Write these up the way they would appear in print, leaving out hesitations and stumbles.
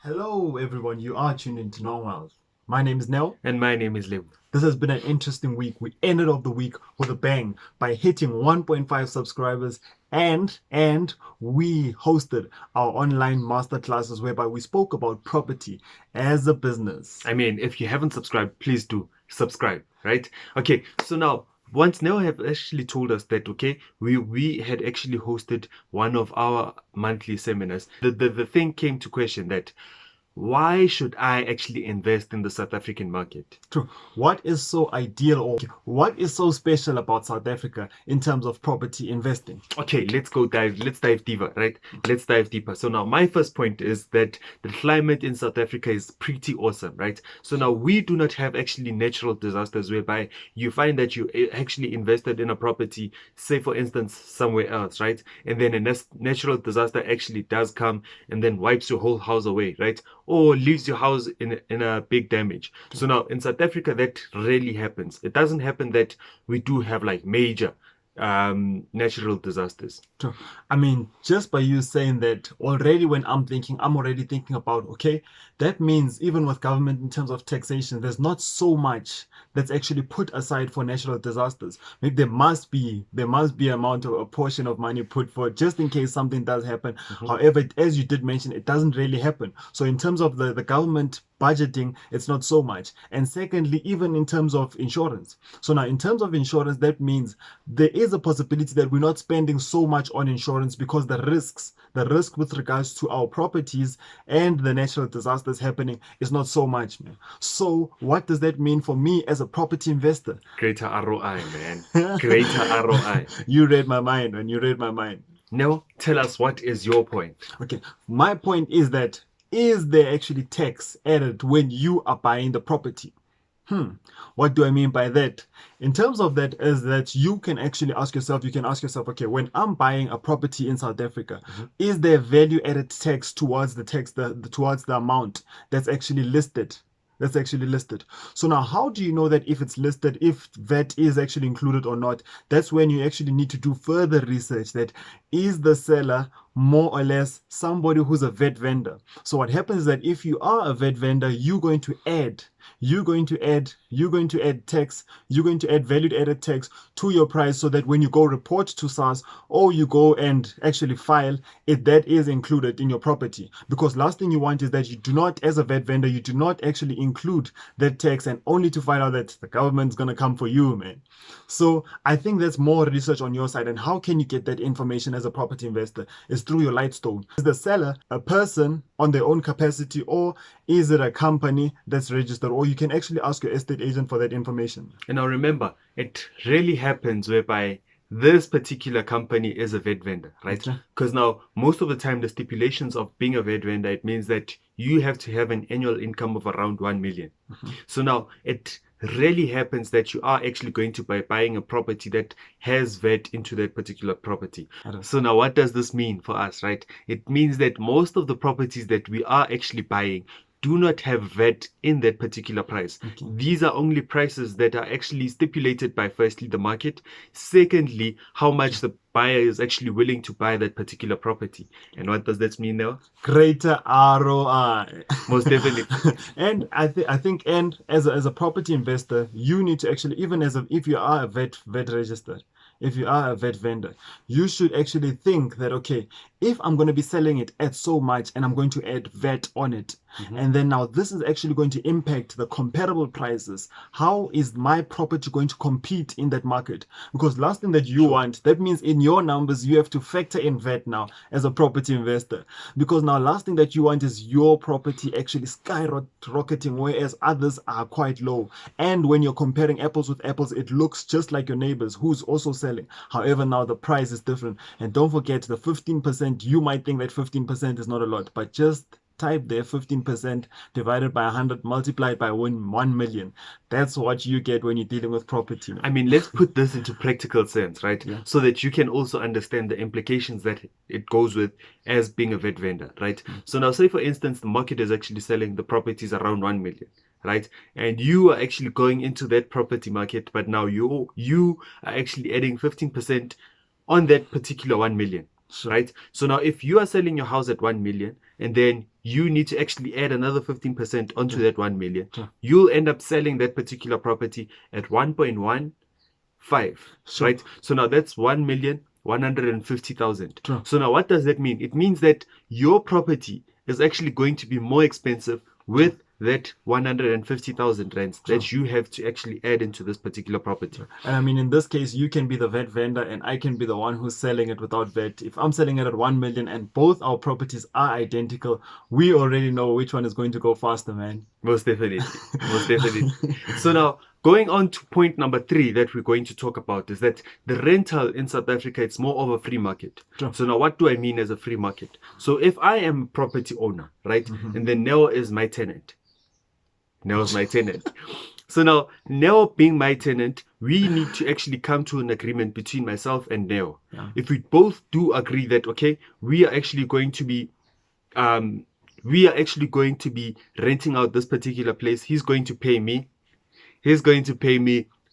Hello, everyone. You are tuned into Normal. My name is Nell. And my name is Lebo. This has been an interesting week. We ended off the week with a bang by hitting 1.5 subscribers and we hosted our online masterclasses whereby we spoke about property as a business. I mean, if you haven't subscribed, please do subscribe, right? Okay, so now once Neo have actually told us that we had actually hosted one of our monthly seminars, the thing came to question that why should I actually invest in the South African market? True. What is so ideal or what is so special about South Africa in terms of property investing? Okay, let's dive deeper, right? Let's dive deeper. So now my first point is that the climate in South Africa is pretty awesome, right? So now we do not have actually natural disasters whereby you find that you actually invested in a property, say for instance, somewhere else, right? And then a natural disaster actually does come and then wipes your whole house away, right? Or leaves your house in a big damage. So now in South Africa, that rarely happens. It doesn't happen that we do have like major natural disasters. True. I mean, just by you saying that already, when I'm already thinking about, okay, that means even with government in terms of taxation, there's not so much that's actually put aside for natural disasters. Maybe there must be amount of a portion of money put for just in case something does happen. However, as you did mention, it doesn't really happen. So in terms of the government budgeting, it's not so much. And secondly, even in terms of insurance. So now in terms of insurance, that means there is a possibility that we're not spending so much on insurance because the risk with regards to our properties and the natural disasters happening is not so much, man. So what does that mean for me as a property investor? Greater ROI, man. Greater ROI. You read my mind, man. You read my mind. Now, tell us, what is your point? Okay, my point is there actually tax added when you are buying the property? What do I mean by that? In terms of that, is that you can ask yourself, okay, when I'm buying a property in South Africa, is there value added tax towards towards the amount that's actually listed? So now, how do you know that if it's listed, if VAT is actually included or not? That's when you actually need to do further research. That is the seller more or less somebody who's a VAT vendor. So what happens is that if you are a VAT vendor, you're going to add tax, you're going to add value added tax to your price, so that when you go report to SARS or you go and actually file it, that is included in your property. Because last thing you want is that you do not, as a VAT vendor, you do not actually include that tax, and only to find out that the government's going to come for you, man. So I think that's more research on your side. And how can you get that information as a property investor? Is through your Lightstone. Is the seller a person on their own capacity, or is it a company that's registered? Or you can actually ask your estate agent for that information. And now remember, it really happens whereby this particular company is a VAT vendor, right? Because now most of the time the stipulations of being a VAT vendor, it means that you have to have an annual income of around 1 million. So now it rarely happens that you are actually going to be buying a property that has VAT into that particular property. So now what does this mean for us, right? It means that most of the properties that we are actually buying do not have VAT in that particular price. These are only prices that are actually stipulated by, firstly, the market, secondly, how much the buyer is actually willing to buy that particular property. And what does that mean now? Greater ROI. Most definitely. And I think as a property investor, you need to actually, even if you are a VAT registered, if you are a VAT vendor, you should actually think that, okay, if I'm going to be selling it at so much and I'm going to add VAT on it, and then now this is actually going to impact the comparable prices, how is my property going to compete in that market? Because last thing that you want, that means in your numbers, you have to factor in VAT now as a property investor. Because now last thing that you want is your property actually skyrocketing, whereas others are quite low. And when you're comparing apples with apples, it looks just like your neighbors who's also selling. However, now the price is different. And don't forget the 15%. You might think that 15% is not a lot, but just type there 15% divided by 100 multiplied by 1 million. That's what you get when you're dealing with property. I mean, let's put this into practical sense, right? So that you can also understand the implications that it goes with as being a VAT vendor, right? So now say, for instance, the market is actually selling the properties around 1 million. Right, and you are actually going into that property market, but now you are actually adding 15% on that particular 1 million. Sure. right? So now if you are selling your house at 1 million and then you need to actually add another 15% onto that 1 million, Sure. you'll end up selling that particular property at 1.15, Sure. right? So now that's 1,150,000. Sure. So now what does that mean? It means that your property is actually going to be more expensive with that 150,000 rands that you have to actually add into this particular property. And I mean, in this case, you can be the vet vendor and I can be the one who's selling it without vet. If I'm selling it at 1 million and both our properties are identical, we already know which one is going to go faster, man. Most definitely. Most definitely. So now, going on to point number 3 that we're going to talk about is that the rental in South Africa, it's more of a free market. Sure. So now what do I mean as a free market? So if I am a property owner, right, and then Neo is my tenant. Neo's my tenant. So now, Neo being my tenant, we need to actually come to an agreement between myself and Neo. Yeah. If we both do agree that, okay, we are actually going to be renting out this particular place. He's going to pay me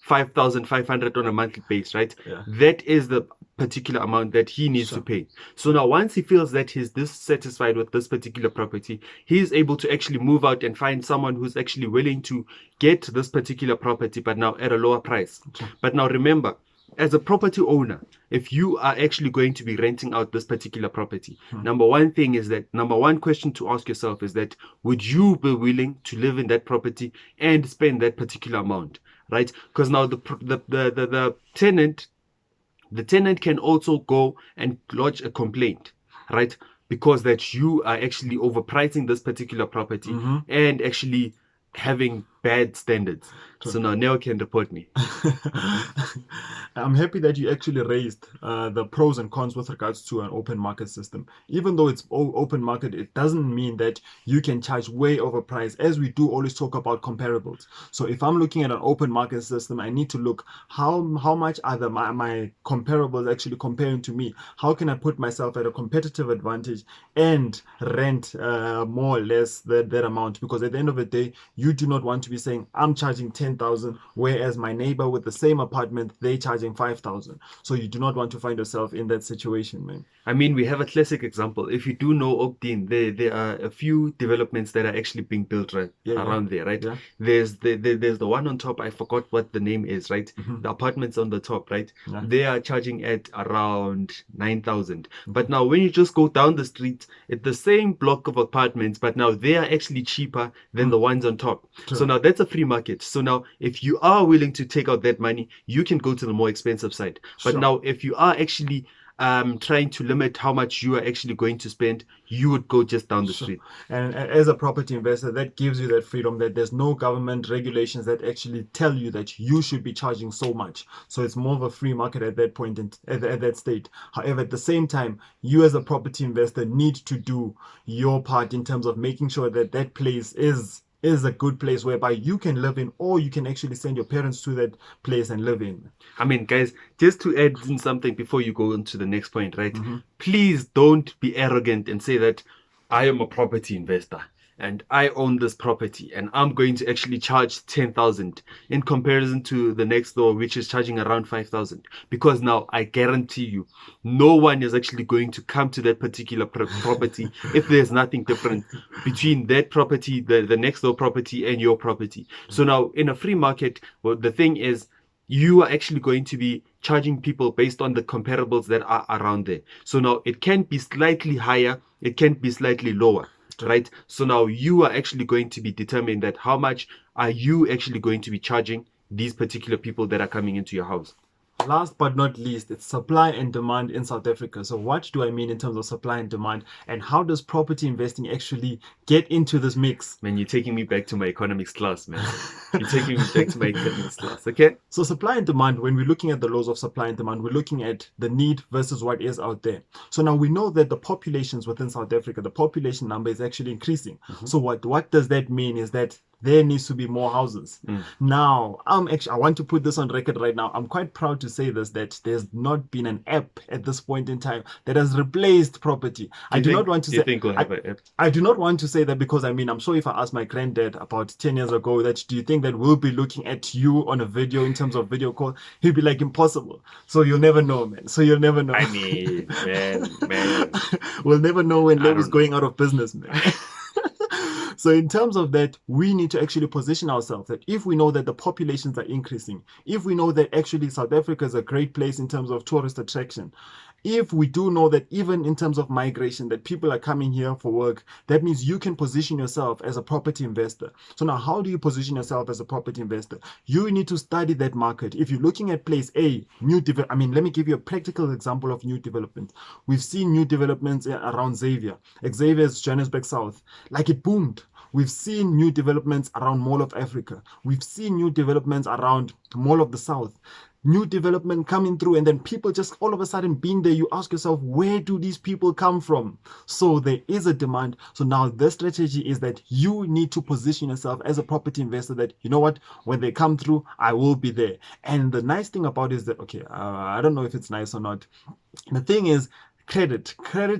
5,500 on a monthly base, right? Yeah. That is the particular amount that he needs to pay. So now once he feels that he's dissatisfied with this particular property, he is able to actually move out and find someone who's actually willing to get this particular property, but now at a lower price. But now remember, as a property owner, if you are actually going to be renting out this particular property, number one question to ask yourself is that, would you be willing to live in that property and spend that particular amount, right? Because now the tenant can also go and lodge a complaint, right? Because that you are actually overpricing this particular property and actually having bad standards. So now Neo can report me. I'm happy that you actually raised the pros and cons with regards to an open market system. Even though it's open market, it doesn't mean that you can charge way over price, as we do always talk about comparables. So if I'm looking at an open market system, I need to look how much are my comparables actually comparing to me. How can I put myself at a competitive advantage and rent more or less that amount? Because at the end of the day, you do not want to be saying I'm charging 10,000, whereas my neighbor with the same apartment, they're charging 5,000. So you do not want to find yourself in that situation, man. I mean, we have a classic example. If you do know Oakdene, there are a few developments that are actually being built around there, right? Yeah. There's the one on top. I forgot what the name is, right? The apartments on the top, right? Yeah. They are charging at around 9,000. But now when you just go down the street, it's the same block of apartments, but now they are actually cheaper than the ones on top. True. So now that's a free market. So now if you are willing to take out that money, you can go to the more expensive side. But Sure. now if you are actually trying to limit how much you are actually going to spend, you would go just down the street. And as a property investor, that gives you that freedom that there's no government regulations that actually tell you that you should be charging so much. So it's more of a free market at that point at that state. However, at the same time, you as a property investor need to do your part in terms of making sure that that place is a good place whereby you can live in, or you can actually send your parents to that place and live in. I mean, guys, just to add in something before you go on to the next point, right? Please don't be arrogant and say that I am a property investor and I own this property and I'm going to actually charge 10,000 in comparison to the next door, which is charging around 5,000. Because now I guarantee you, no one is actually going to come to that particular property if there's nothing different between that property, the next door property, and your property. So now in a free market, well, the thing is, you are actually going to be charging people based on the comparables that are around there. So now it can be slightly higher, it can be slightly lower. Right? So now you are actually going to be determining that how much are you actually going to be charging these particular people that are coming into your house. Last but not least, it's supply and demand in South Africa. So what do I mean in terms of supply and demand, and how does property investing actually get into this mix? Man, you're taking me back to my economics class, man. You're taking me back to my economics class, okay? So supply and demand, when we're looking at the laws of supply and demand, we're looking at the need versus what is out there. So now we know that the populations within South Africa, the population number is actually increasing. So what does that mean is that there needs to be more houses. Now, I want to put this on record right now. I'm quite proud to say this, that there's not been an app at this point in time that has replaced property. I do not want to Do you say think we'll have an app? I do not want to say that, because I mean, I'm sure if I asked my granddad about 10 years ago that, do you think that we'll be looking at you on a video in terms of video call, he'd be like, impossible. So you'll never know, man. So you'll never know. I mean, man. We'll never know when I Lego's don't going out of business, man. So in terms of that, we need to actually position ourselves that if we know that the populations are increasing, if we know that actually South Africa is a great place in terms of tourist attraction, if we do know that even in terms of migration, that people are coming here for work, that means you can position yourself as a property investor. So now, how do you position yourself as a property investor? You need to study that market. If you're looking at place A, I mean, let me give you a practical example of new development. We've seen new developments around Xavier's Johannesburg South, like it boomed. We've seen new developments around Mall of Africa. We've seen new developments around Mall of the South. New development coming through, and then people just all of a sudden being there. You ask yourself, where do these people come from? So there is a demand. So now the strategy is that you need to position yourself as a property investor that, you know what, when they come through, I will be there. And the nice thing about it is that, okay, I don't know if it's nice or not. The thing is, credit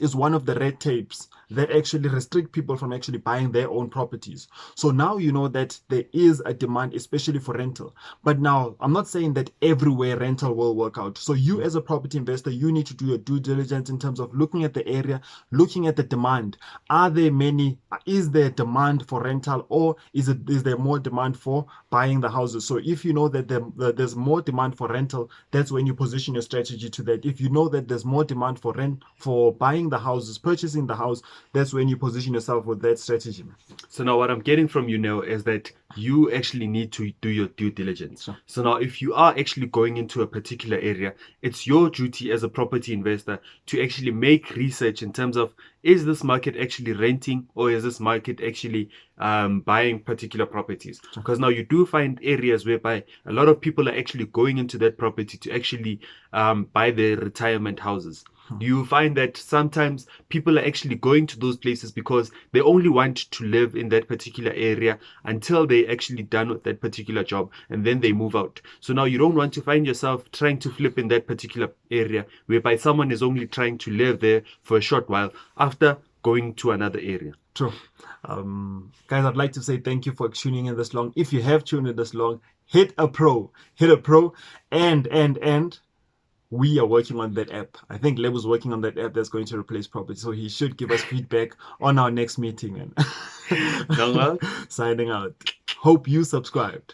is one of the red tapes that actually restrict people from actually buying their own properties. So now you know that there is a demand, especially for rental. But now I'm not saying that everywhere rental will work out. So you as a property investor, you need to do your due diligence in terms of looking at the area, looking at the demand. Is there demand for rental, or is there more demand for buying the houses? So if you know that there's more demand for rental, that's when you position your strategy to that. If you know that there's more demand for buying the houses, purchasing the house, that's when you position yourself with that strategy. So now what I'm getting from you now is that you actually need to do your due diligence. Sure. So now if you are actually going into a particular area, it's your duty as a property investor to actually make research in terms of, is this market actually renting, or is this market actually buying particular properties? Because now you do find areas whereby a lot of people are actually going into that property to actually buy their retirement houses. You find that sometimes people are actually going to those places because they only want to live in that particular area until they actually done with that particular job, and then they move out. So now you don't want to find yourself trying to flip in that particular area whereby someone is only trying to live there for a short while after going to another area. True. Guys, I'd like to say thank you for tuning in this long. If you have tuned in this long, hit a pro, and we are working on that app. I think Lebo's working on that app that's going to replace property. So he should give us feedback on our next meeting. And signing out. Hope you subscribed.